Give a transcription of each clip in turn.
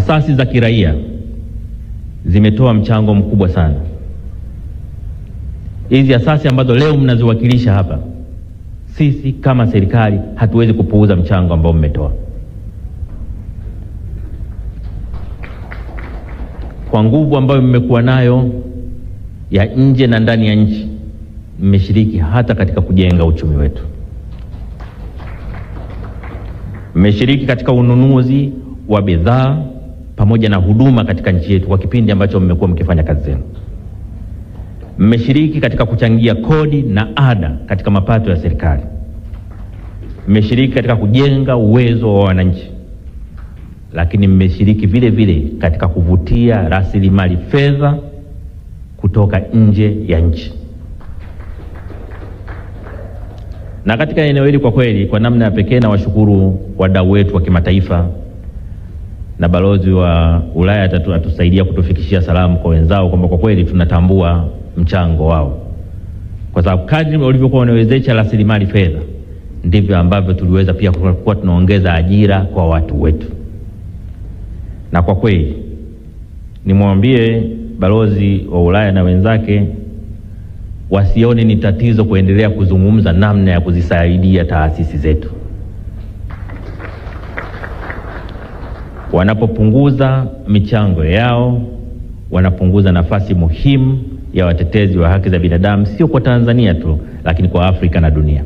asasi za kiraia zimetoa mchango mkubwa sana. Hizi asasi ambazo leo mnaziwakilisha hapa, sisi kama serikali hatuwezi kupuuza mchango ambao mmetoa. Kwa nguvu ambayo mmekuwa nayo ya nje na ndani ya nchi, mmeshiriki hata katika kujenga uchumi wetu. Mmeshiriki katika ununuzi wa bidhaa pamoja na huduma katika nchi yetu kwa kipindi ambacho mmekuwa mkifanya kazi zenu. Mmeshiriki katika kuchangia kodi na ada katika mapato ya serikali. Mmeshiriki katika kujenga uwezo wa wananchi, lakini mmeshiriki vile vile katika kuvutia rasilimali fedha kutoka nje ya nchi. Na katika eneo hili kwa kweli, kwa namna ya pekee na washukuru wadau wetu wa kimataifa, na balozi wa Ulaya atusaidia kutufikishia salamu kwa wenzao kwamba kwa kweli tunatambua mchango wao, kwa sababu kadri walivyokuwa wanawezesha rasilimali fedha ndivyo ambavyo tuliweza pia kuwa tunaongeza ajira kwa watu wetu. Na kwa kweli nimwambie balozi wa Ulaya na wenzake wasione ni tatizo kuendelea kuzungumza namna ya kuzisaidia taasisi zetu. Wanapopunguza michango yao, wanapunguza nafasi muhimu ya watetezi wa haki za binadamu, sio kwa Tanzania tu, lakini kwa Afrika na dunia.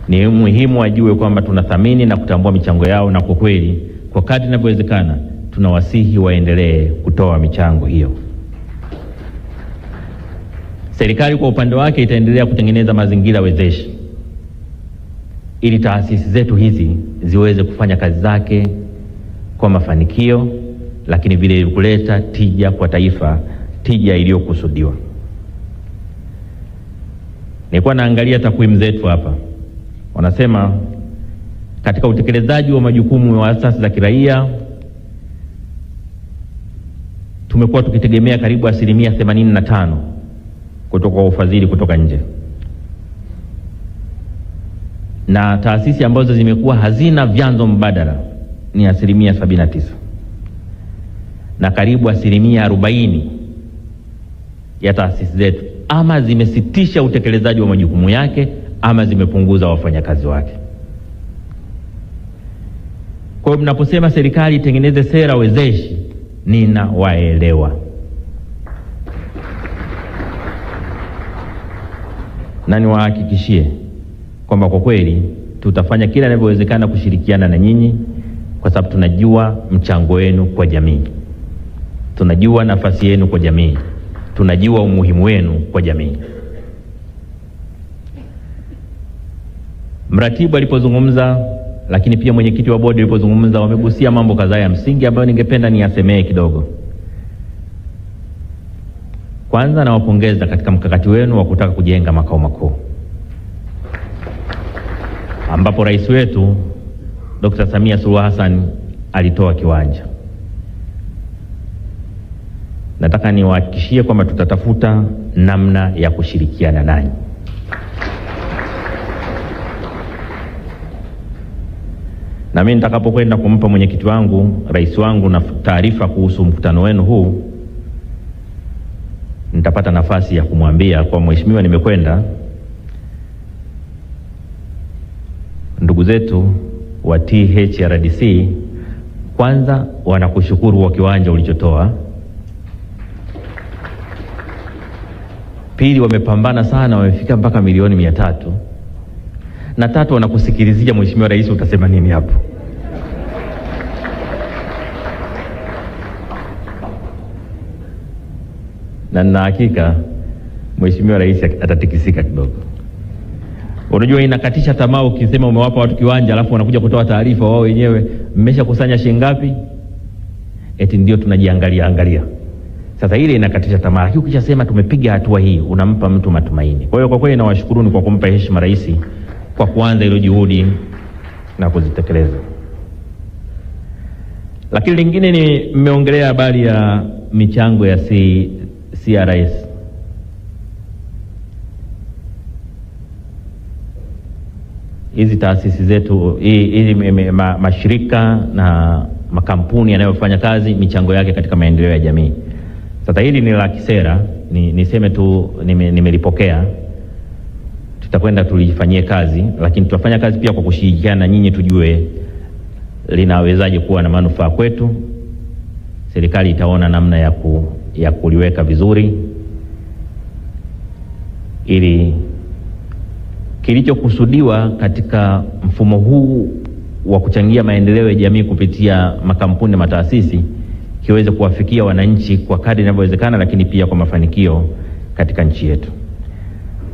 Ni muhimu wajue kwamba tunathamini na kutambua michango yao, na kwa kweli kwa kadri inavyowezekana tunawasihi waendelee kutoa michango hiyo. Serikali kwa upande wake itaendelea kutengeneza mazingira wezeshi ili taasisi zetu hizi ziweze kufanya kazi zake kwa mafanikio, lakini vile kuleta tija kwa taifa, tija iliyokusudiwa. Nilikuwa naangalia takwimu zetu hapa. Wanasema katika utekelezaji wa majukumu wa asasi za kiraia tumekuwa tukitegemea karibu 85% kutoka kwa ufadhili kutoka nje, na taasisi ambazo zimekuwa hazina vyanzo mbadala ni 79%, na karibu 40% ya taasisi zetu ama zimesitisha utekelezaji wa majukumu yake ama zimepunguza wafanyakazi wake. Kwa hiyo mnaposema serikali itengeneze sera wezeshi, ninawaelewa. Na niwahakikishie kwamba kwa kweli tutafanya kila inavyowezekana kushirikiana na nyinyi, kwa sababu tunajua mchango wenu kwa jamii, tunajua nafasi yenu kwa jamii, tunajua umuhimu wenu kwa jamii. Mratibu alipozungumza, lakini pia mwenyekiti wa bodi alipozungumza, wamegusia mambo kadhaa ya msingi ambayo ningependa niyasemee kidogo. Kwanza nawapongeza katika mkakati wenu wa kutaka kujenga makao makuu, ambapo rais wetu Dr. Samia Suluhu Hassan alitoa kiwanja. Nataka niwahakikishie kwamba tutatafuta namna ya kushirikiana nanyi. Na mimi nitakapokwenda kumpa mwenyekiti wangu, rais wangu, na taarifa kuhusu mkutano wenu huu, nitapata nafasi ya kumwambia kwa mheshimiwa, nimekwenda, ndugu zetu wa THRDC kwanza wanakushukuru kwa kiwanja ulichotoa. Pili, wamepambana sana, wamefika mpaka milioni 300. Na tatu, wanakusikilizia mheshimiwa rais, utasema nini hapo? Na nina hakika mheshimiwa rais atatikisika kidogo. Unajua inakatisha tamaa ukisema umewapa watu kiwanja alafu wanakuja kutoa taarifa wao wenyewe mmeshakusanya shilingi ngapi, eti ndio tunajiangalia. Sasa ile inakatisha tamaa, lakini ukishasema tumepiga hatua hii unampa mtu matumaini. Kwa hiyo kwa kweli nawashukuruni kwa kumpa heshima rais kwa kuanza ile juhudi na kuzitekeleza. Lakini lingine ni mmeongelea habari ya michango ya CRS. Hizi taasisi zetu, hizi mashirika na makampuni yanayofanya kazi michango yake katika maendeleo ya jamii. Sasa hili ni la kisera, niseme tu nimelipokea, tutakwenda tulifanyie kazi, lakini tutafanya kazi pia kwa kushirikiana na nyinyi, tujue linawezaje kuwa na manufaa kwetu. Serikali itaona namna ya kuliweka vizuri ili kilichokusudiwa katika mfumo huu wa kuchangia maendeleo ya jamii kupitia makampuni na mataasisi kiweze kuwafikia wananchi kwa kadri inavyowezekana, lakini pia kwa mafanikio katika nchi yetu.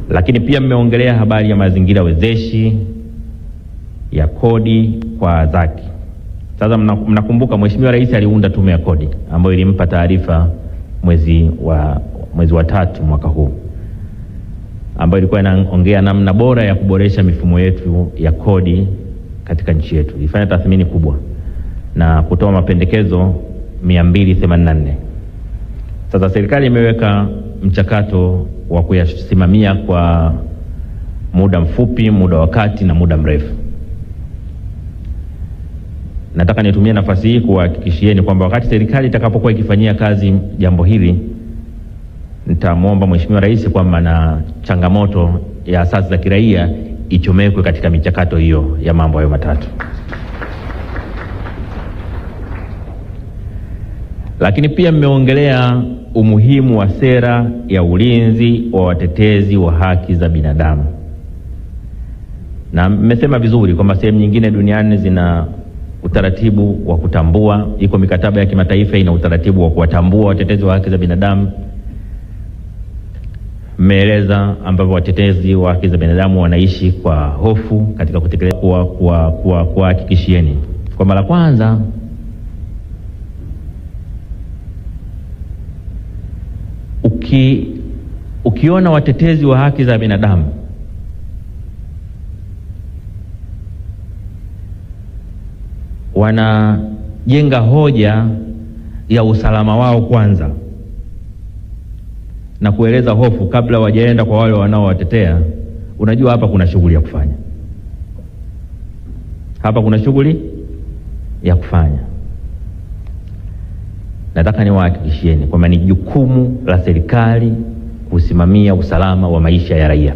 Lakini pia mmeongelea habari ya mazingira wezeshi ya kodi kwa zaki. Sasa mnakumbuka Mheshimiwa Rais aliunda tume ya kodi ambayo ilimpa taarifa mwezi wa 3 mwaka huu, ambayo ilikuwa inaongea namna bora ya kuboresha mifumo yetu ya kodi katika nchi yetu. Ilifanya tathmini kubwa na kutoa mapendekezo 284. Sasa serikali imeweka mchakato wa kuyasimamia kwa muda mfupi, muda wa kati na muda mrefu. Nataka nitumie nafasi hii kuhakikishieni kwamba wakati serikali itakapokuwa ikifanyia kazi jambo hili, nitamwomba Mheshimiwa Rais kwamba na changamoto ya asasi za kiraia ichomekwe katika michakato hiyo ya mambo hayo matatu. Lakini pia mmeongelea umuhimu wa sera ya ulinzi wa watetezi wa haki za binadamu, na mmesema vizuri kwamba sehemu nyingine duniani zina utaratibu wa kutambua, iko mikataba ya kimataifa ina utaratibu wa kuwatambua watetezi wa haki za binadamu. Mmeeleza ambavyo watetezi wa haki za binadamu wanaishi kwa hofu katika kutekeleza. Kuhakikishieni kwa mara kwanza ukiona watetezi wa haki za binadamu wanajenga hoja ya usalama wao kwanza na kueleza hofu kabla wajaenda kwa wale wanaowatetea, unajua hapa kuna shughuli ya kufanya. Hapa kuna shughuli ya kufanya. Nataka niwahakikishieni kwamba ni jukumu la serikali kusimamia usalama wa maisha ya raia.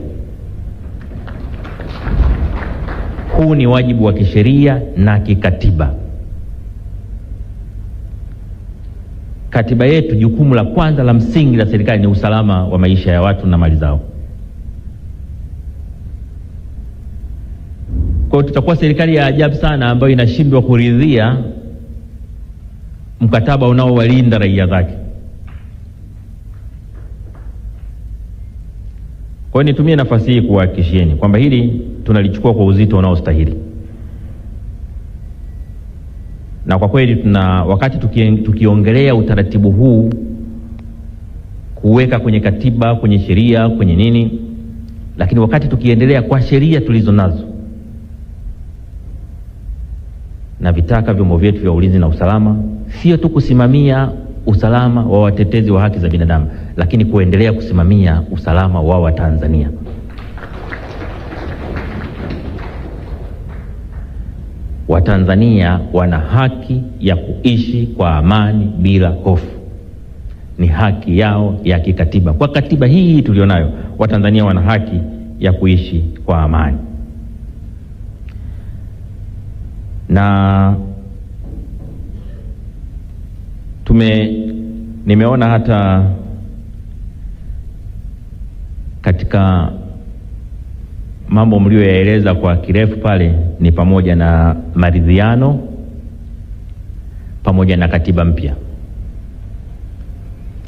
Huu ni wajibu wa kisheria na kikatiba. Katiba yetu, jukumu la kwanza la msingi la serikali ni usalama wa maisha ya watu na mali zao. Kwa hiyo tutakuwa serikali ya ajabu sana ambayo inashindwa kuridhia mkataba unaowalinda raia zake. Kwa hiyo nitumie nafasi hii kuhakikishieni kwamba hili tunalichukua kwa uzito unaostahili. Na kwa kweli wakati tukiongelea utaratibu huu kuweka kwenye katiba, kwenye sheria, kwenye nini, lakini wakati tukiendelea kwa sheria tulizo nazo na vitaka vyombo vyetu vya ulinzi na usalama, sio tu kusimamia usalama wa watetezi wa haki za binadamu, lakini kuendelea kusimamia usalama wa Watanzania. Watanzania wana haki ya kuishi kwa amani bila hofu. Ni haki yao ya kikatiba. Kwa katiba hii tulionayo, Watanzania wana haki ya kuishi kwa amani. Na nimeona hata katika mambo mlioyaeleza kwa kirefu pale ni pamoja na maridhiano pamoja na katiba mpya.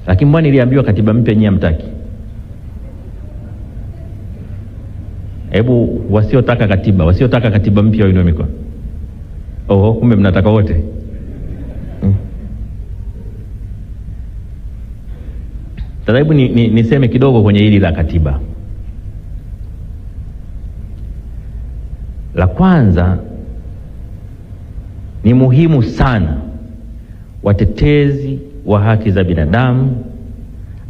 Lakini mbona niliambiwa katiba mpya nyinyi hamtaki? Hebu wasiotaka katiba mpya wainue mikono. Oh, kumbe mnataka wote. Sasa hebu niseme kidogo kwenye hili la katiba. La kwanza, ni muhimu sana watetezi wa haki za binadamu,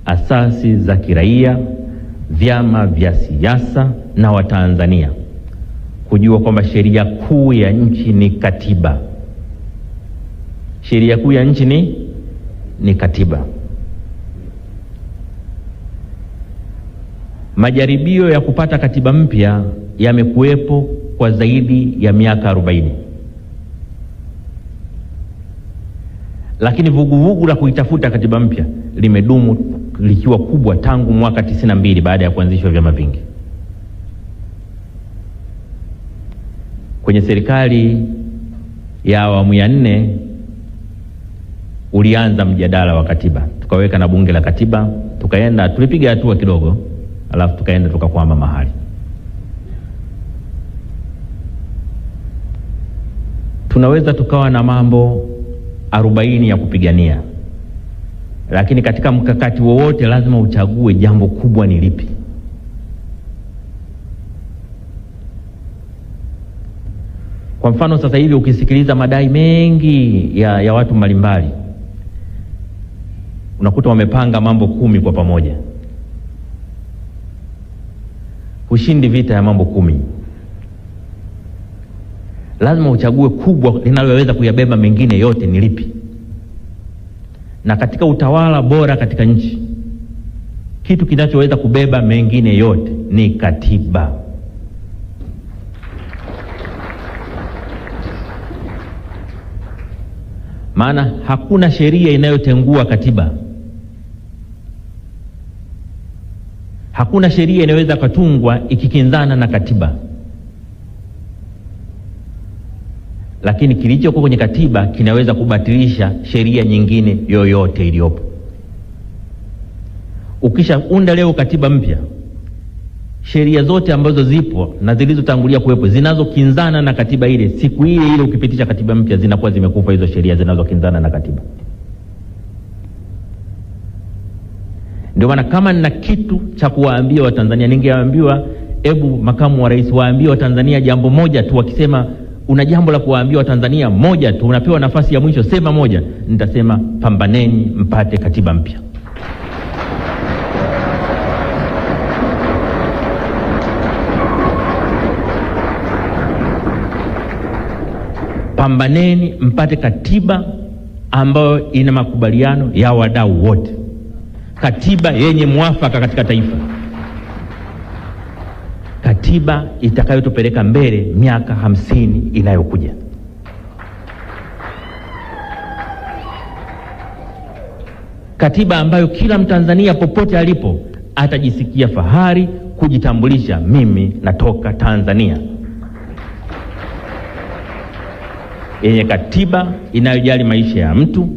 asasi za kiraia, vyama vya siasa na Watanzania kujua kwamba sheria kuu ya nchi ni katiba. sheria kuu ya nchi ni katiba. Majaribio ya kupata katiba mpya yamekuwepo kwa zaidi ya miaka 40. Lakini vuguvugu la kuitafuta katiba mpya limedumu likiwa kubwa tangu mwaka 92 baada ya kuanzishwa vyama vingi. Kwenye serikali ya awamu ya 4 ulianza mjadala wa katiba, tukaweka na bunge la katiba, tulipiga hatua kidogo, alafu tukaenda tukakwama mahali. Tunaweza tukawa na mambo 40 ya kupigania, lakini katika mkakati wowote lazima uchague jambo kubwa ni lipi. Kwa mfano sasa hivi ukisikiliza madai mengi ya watu mbalimbali, unakuta wamepanga mambo 10 kwa pamoja. Ushindi vita ya mambo 10. Lazima uchague kubwa linaloweza kuyabeba mengine yote ni lipi. Na katika utawala bora katika nchi, kitu kinachoweza kubeba mengine yote ni katiba. Maana hakuna sheria inayotengua katiba. Hakuna sheria inaweza kutungwa ikikinzana na katiba. Lakini kilichokuwa kwenye katiba kinaweza kubatilisha sheria nyingine yoyote iliyopo. Ukishaunda leo katiba mpya, sheria zote ambazo zipo na zilizotangulia kuwepo zinazokinzana na katiba ile, siku ile ukipitisha katiba mpya zinakuwa zimekufa hizo sheria zinazokinzana na katiba. Ndio maana kama nina kitu cha kuwaambia Watanzania, ningeambiwa hebu makamu wa rais waambie Watanzania jambo moja tu. Wakisema una jambo la kuwaambia Watanzania moja tu, unapewa nafasi ya mwisho, sema moja, nitasema pambaneni mpate katiba mpya. Pambaneni mpate katiba ambayo ina makubaliano ya wadau wote, katiba yenye mwafaka katika taifa, katiba itakayotupeleka mbele miaka 50 inayokuja. Katiba ambayo kila Mtanzania popote alipo atajisikia fahari kujitambulisha, mimi natoka Tanzania. Yenye katiba inayojali maisha ya mtu,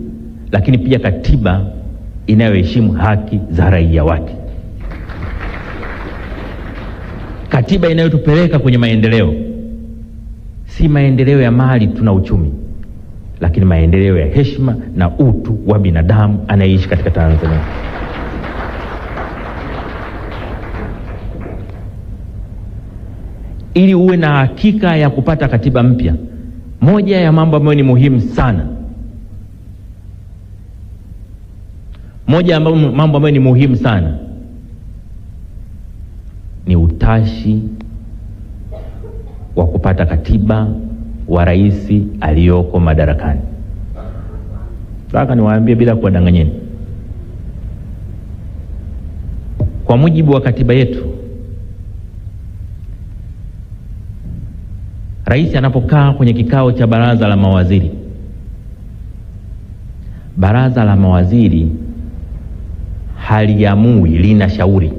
lakini pia katiba inayoheshimu haki za raia wake. Katiba inayotupeleka kwenye maendeleo, si maendeleo ya mali tuna uchumi, lakini maendeleo ya heshima na utu wa binadamu anayeishi katika Tanzania. Ili uwe na hakika ya kupata katiba mpya, moja ya mambo ambayo ni muhimu sana, mambo ambayo ni muhimu sana ni utashi wa kupata katiba wa rais aliyoko madarakani. Nataka niwaambie bila kuwadanganyeni, kwa mujibu wa katiba yetu, rais anapokaa kwenye kikao cha baraza la mawaziri, baraza la mawaziri haliamui, linashauri.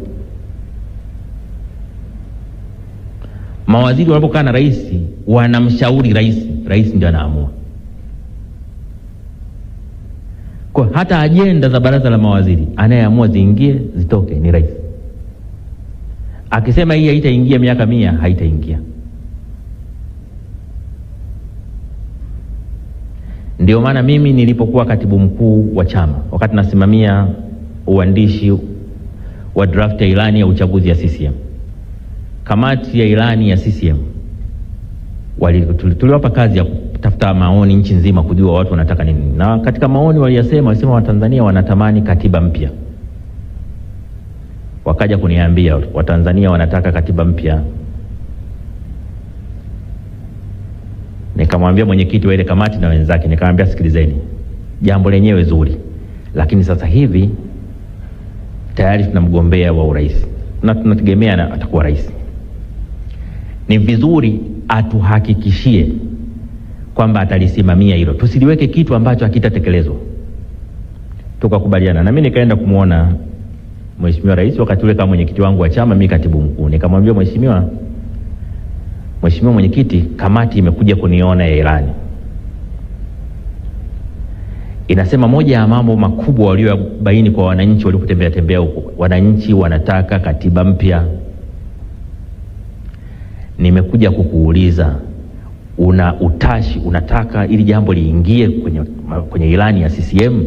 Mawaziri wanapokaa na rais wanamshauri rais, rais ndiye anaamua. Kwa hata ajenda za baraza la mawaziri anayeamua ziingie zitoke ni rais. Akisema hii haitaingia miaka 100, haitaingia. Ndio maana mimi nilipokuwa katibu mkuu wa chama, wakati nasimamia uandishi wa draft ya ilani ya uchaguzi ya CCM, kamati ya ilani ya CCM tuliwapa kazi ya kutafuta maoni nchi nzima kujua watu wanataka nini. Na katika maoni walisema Watanzania wanatamani katiba mpya. Wakaja kuniambia Watanzania wanataka katiba mpya. Nikamwambia mwenyekiti wa ile kamati na wenzake, nikamwambia sikilizeni, jambo lenyewe zuri, lakini sasa hivi tayari tuna mgombea wa urais na tunategemea atakuwa rais. Ni vizuri atuhakikishie kwamba atalisimamia hilo, tusiliweke kitu ambacho hakitatekelezwa. Tukakubaliana na mimi nikaenda kumuona Mheshimiwa Rais wakati ule kama mwenyekiti wangu wa chama, mimi katibu mkuu. Nikamwambia Mheshimiwa Mwenyekiti, kamati imekuja kuniona ya ilani. Inasema moja ya mambo makubwa waliobaini kwa wananchi walipotembea tembea huko, wananchi wanataka katiba mpya. Nimekuja kukuuliza, una utashi, unataka ili jambo liingie kwenye ilani ya CCM?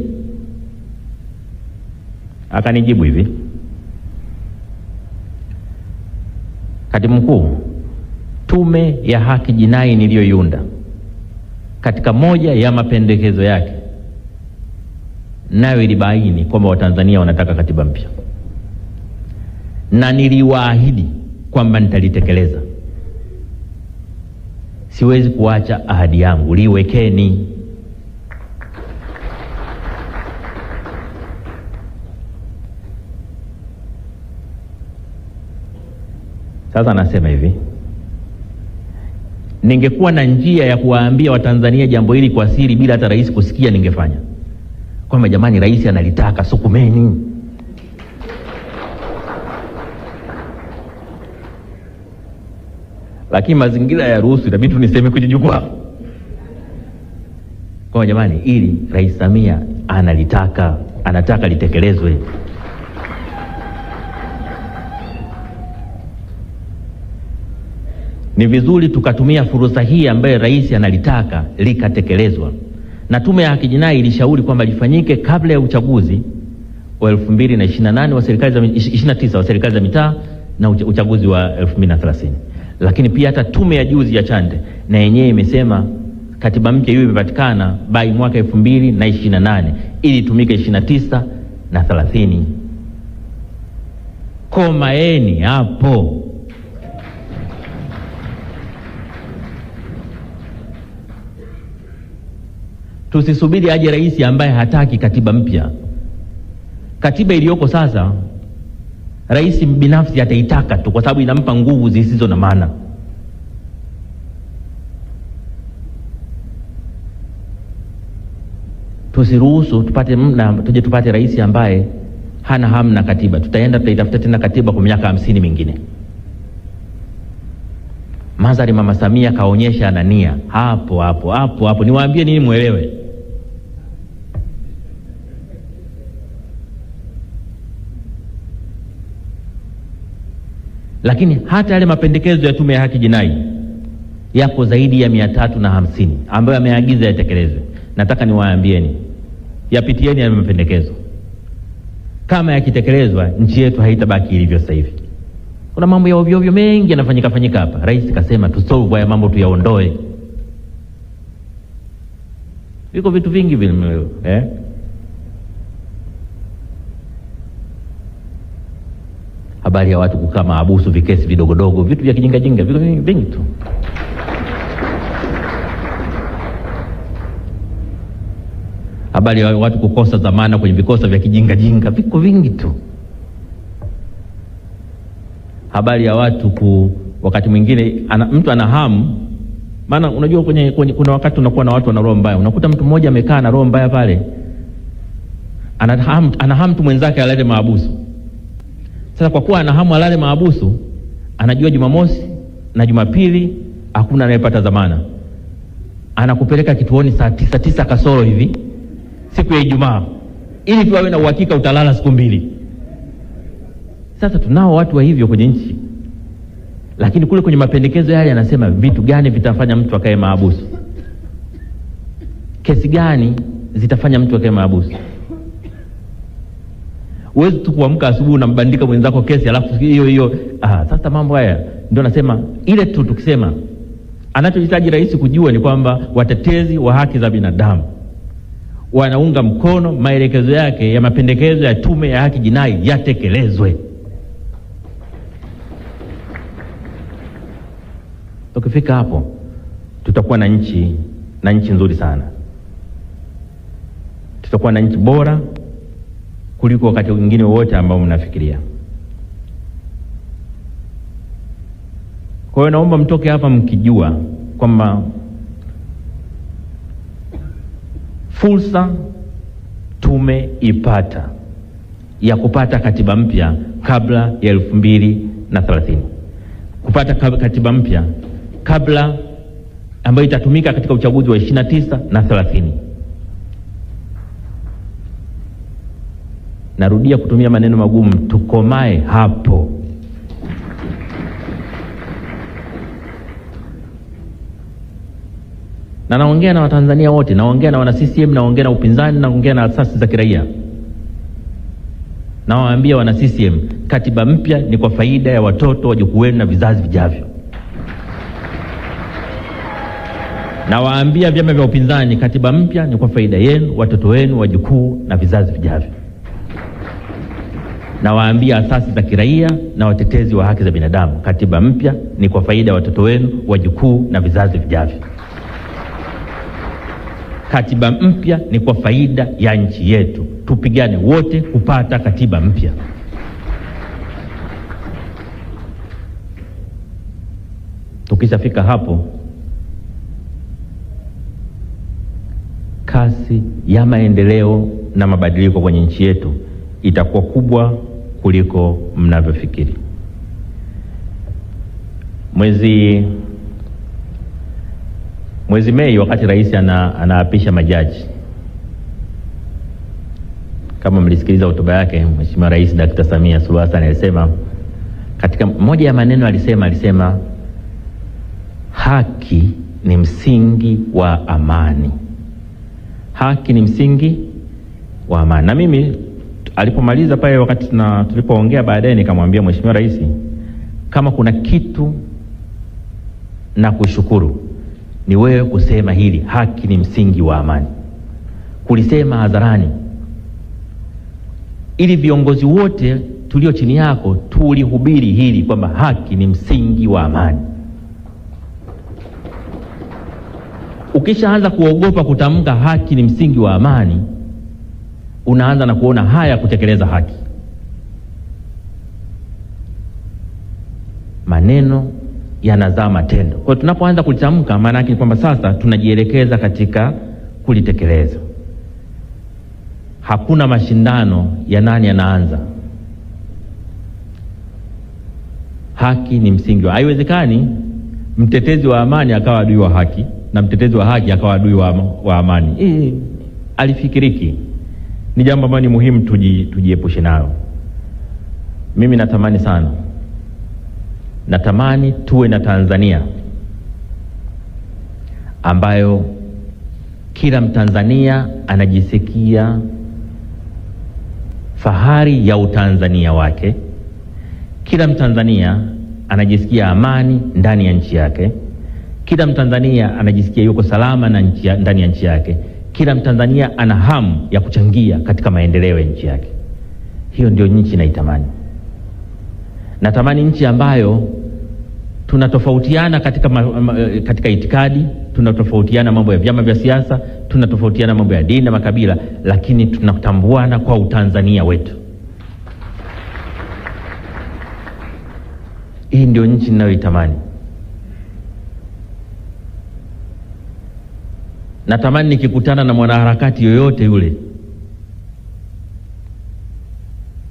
Akanijibu hivi, Katibu Mkuu, Tume ya Haki Jinai niliyoiunda katika moja ya mapendekezo yake nayo ilibaini kwamba Watanzania wanataka katiba mpya, na niliwaahidi kwamba nitalitekeleza. Siwezi kuacha ahadi yangu, liwekeni. Sasa nasema hivi, ningekuwa na njia ya kuwaambia Watanzania jambo hili kwa siri bila hata rais kusikia, ningefanya kwamba jamani, rais analitaka, sukumeni. Lakini mazingira ya ruhusu, itabidi tuniseme kwenye jukwaa kwamba jamani, ili Rais Samia anataka litekelezwe. Ni vizuri tukatumia fursa hii ambaye rais analitaka likatekelezwa. Na Tume ya Haki Jinai ilishauri kwamba lifanyike kabla ya uchaguzi wa 2028 wa serikali za 29 wa serikali za mitaa na uchaguzi wa 2030. Lakini pia hata tume ya juzi ya Chande na yenyewe imesema katiba mpya hiyo imepatikana by mwaka 2028 ili itumike 29 na 30. Komaeni hapo. Tusisubiri aje rais ambaye hataki katiba mpya. Katiba iliyoko sasa rais binafsi ataitaka tu kwa sababu inampa nguvu zisizo na maana. Tusiruhusu tupate rais ambaye hana hamu na katiba. Tutaitafuta tena katiba kwa miaka 50 mingine. Mazari Mama Samia kaonyesha ana nia hapo. Niwaambie nini muelewe? Lakini hata yale mapendekezo ya Tume ya Haki Jinai yako zaidi ya 350 ambayo ameagiza yatekelezwe. Nataka niwaambieni, yapitieni yale mapendekezo. Kama yakitekelezwa, nchi yetu haitabaki ilivyo sasa hivi. Kuna mambo ya ovyo ovyo mengi yanafanyika hapa. Rais kasema tusolve haya mambo, tuyaondoe. Viko vitu vingi vile habari ya watu kukaa maabusu, vikesi vidogodogo, vitu vya kijinga, viko vingi tu. Habari ya watu kukosa dhamana kwenye vikosa vya kijinga, viko vingi tu. Habari ya watu wakati mwingine mtu ana hamu, maana unajua kuna wakati unakuwa na watu wana roho mbaya. Unakuta mtu mmoja amekaa na roho mbaya pale, ana hamu tu mwenzake alale maabusu. Sasa kwa kuwa ana hamu alale maabusu, anajua Jumamosi na Jumapili hakuna anayepata dhamana, anakupeleka kituoni saa 9 kasoro hivi siku ya Ijumaa ili tu awe na uhakika utalala siku 2. Sasa tunao watu wa hivyo kwenye nchi, lakini kule kwenye mapendekezo yale yanasema vitu gani vitafanya mtu akae maabusu, kesi gani zitafanya mtu akae maabusu. Uwezi tu kuamka asubuhi unambandika mwenzako kesi alafu hiyo. Sasa mambo haya ndio nasema ile tu, tukisema anachohitaji rais kujua ni kwamba watetezi wa haki za binadamu wanaunga mkono maelekezo yake ya mapendekezo ya Tume ya Haki Jinai yatekelezwe. Tukifika hapo tutakuwa na nchi nzuri sana. tutakuwa na nchi bora kuliko wakati mwingine wote ambao mnafikiria. Kwa hiyo naomba mtoke hapa mkijua kwamba fursa tumeipata ya kupata katiba mpya kabla ya 2030. Kupata katiba mpya kabla ambayo itatumika katika uchaguzi wa 29 na 30. Narudia kutumia maneno magumu, tukomae hapo. Na naongea na Watanzania wote, naongea na wana CCM, naongea na upinzani, naongea na asasi za kiraia. Nawaambia wana CCM, katiba mpya ni kwa faida ya watoto, wajukuu wenu na vizazi vijavyo. Nawaambia vyama vya upinzani, katiba mpya ni kwa faida yenu, watoto wenu, wajukuu na vizazi vijavyo. Nawaambia asasi za kiraia na watetezi wa haki za binadamu, katiba mpya ni kwa faida ya watoto wenu, wajukuu na vizazi vijavyo. Katiba mpya ni kwa faida ya nchi yetu. Tupigane wote kupata katiba mpya. Tukishafika hapo, kasi ya maendeleo na mabadiliko kwenye nchi yetu itakuwa kubwa kuliko mnavyofikiri. Mwezi Mei, wakati rais anaapisha majaji, kama mlisikiliza hotuba yake, Mheshimiwa Rais Dr. Samia Suluhu Hassan alisema, katika moja ya maneno alisema haki ni msingi wa amani. Haki ni msingi wa amani. Na mimi alipomaliza pale, wakati tulipoongea baadaye, nikamwambia Mheshimiwa Rais, kama kuna kitu na kushukuru ni wewe kusema hili, haki ni msingi wa amani, kulisema hadharani, ili viongozi wote tulio chini yako tulihubiri hili kwamba haki ni msingi wa amani. Ukishaanza kuogopa kutamka haki ni msingi wa amani, unaanza na kuona haya kutekeleza haki. Maneno yanazaa matendo. Kwa hiyo tunapoanza kulitamka, maana yake ni kwamba sasa tunajielekeza katika kulitekeleza. Hakuna mashindano ya nani anaanza. Haki ni msingi. Haiwezekani mtetezi wa amani akawa adui wa haki na mtetezi wa haki akawa adui wa amani. Alifikiriki. Ni jambo ambalo ni muhimu tujiepushe nalo. Mimi natamani tuwe na Tanzania ambayo kila Mtanzania anajisikia fahari ya utanzania wake. Kila Mtanzania anajisikia amani ndani ya nchi yake. Kila Mtanzania anajisikia yuko salama ndani ya nchi yake. Kila Mtanzania ana hamu ya kuchangia katika maendeleo ya nchi yake. Hiyo ndio nchi naitamani. Natamani nchi ambayo tunatofautiana katika itikadi, tunatofautiana mambo ya vyama vya siasa, tunatofautiana mambo ya dini na makabila, lakini tunatambuana kwa utanzania wetu. Hii ndio nchi ninayoitamani. Natamani nikikutana na mwanaharakati yoyote yule,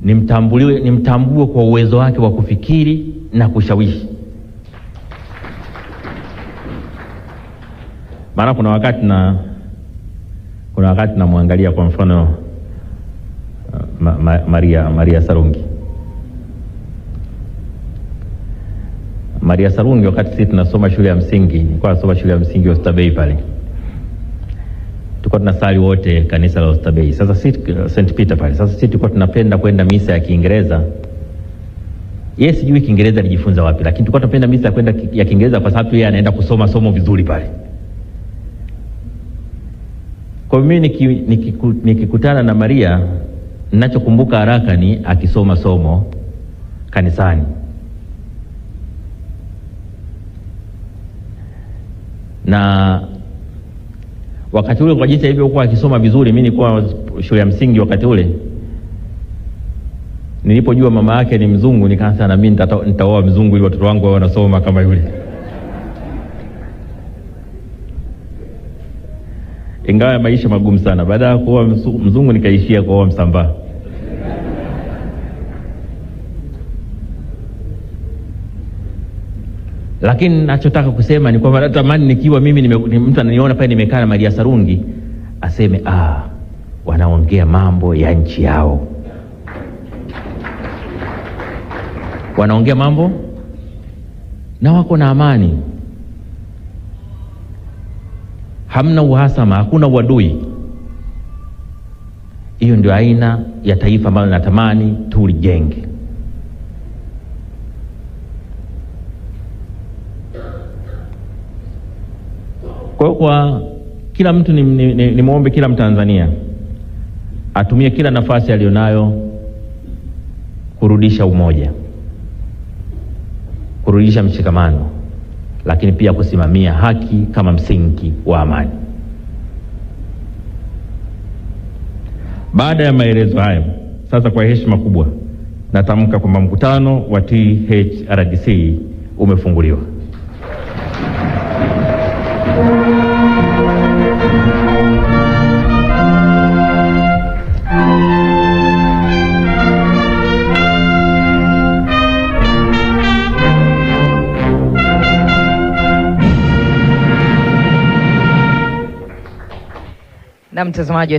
nimtambue kwa uwezo wake wa kufikiri na kushawishi. Maana kuna wakati namwangalia kwa mfano Maria Sarungi. Maria Sarungi, wakati sisi tunasoma shule ya msingi, nilikuwa nasoma shule ya msingi Oysterbay pale. Tulikuwa tunasali wote kanisa la Oysterbay. Sasa sisi St. Peter pale. Sasa sisi tulikuwa tunapenda kwenda misa ya Kiingereza. Yeye sijui Kiingereza alijifunza wapi, lakini tulikuwa tunapenda misa ya Kiingereza kwa sababu yeye anaenda kusoma somo vizuri pale. Kwa mimi nikikutana na Maria, ninachokumbuka haraka ni akisoma somo kanisani. Na wakati ule kwa jinsi alivyokuwa akisoma vizuri, mimi nilikuwa shule ya msingi wakati ule, nilipojua mama yake ni mzungu nikaanza na mimi nitaoa mzungu ili watoto wangu wanasoma kama yule. Ingawa maisha magumu sana, baada ya kuoa mzungu nikaishia kuoa Msambaa. Lakini nachotaka kusema ni kwamba natamani nikiwa mimi mtu ananiona pale nimekaa na Maria Sarungi aseme wanaongea mambo ya nchi yao, wanaongea mambo na wako na amani, hamna uhasama, hakuna uadui. Hiyo ndio aina ya taifa ambalo natamani tulijenge. Kwa kila mtu ni muombe kila Mtanzania atumie kila nafasi alionayo kurudisha umoja, kurudisha mshikamano, lakini pia kusimamia haki kama msingi wa amani. Baada ya maelezo hayo, sasa kwa heshima kubwa natamka kwamba mkutano wa THRDC umefunguliwa. Na mtazamaji